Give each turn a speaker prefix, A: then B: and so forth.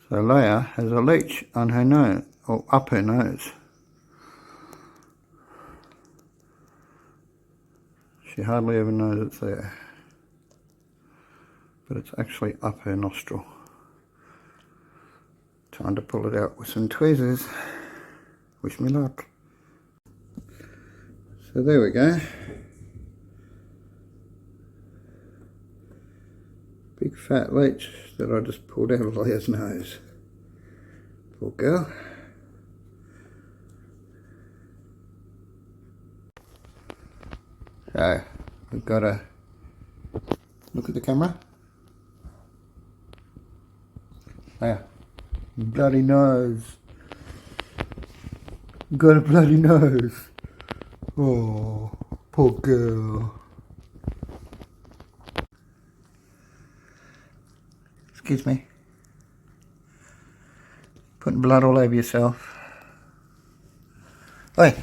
A: So Leia has a leech on her nose, or up her nose. She hardly ever knows it's there, but it's actually up her nostril. Time to pull it out with some tweezers. Wish me luck. So there we go. Big fat leech that I just pulled out of Leia's nose. Poor girl. So we've got to look at the camera. There. Bloody nose. Got a bloody nose. Oh, poor girl. Excuse me. Putting blood all over yourself. Oi.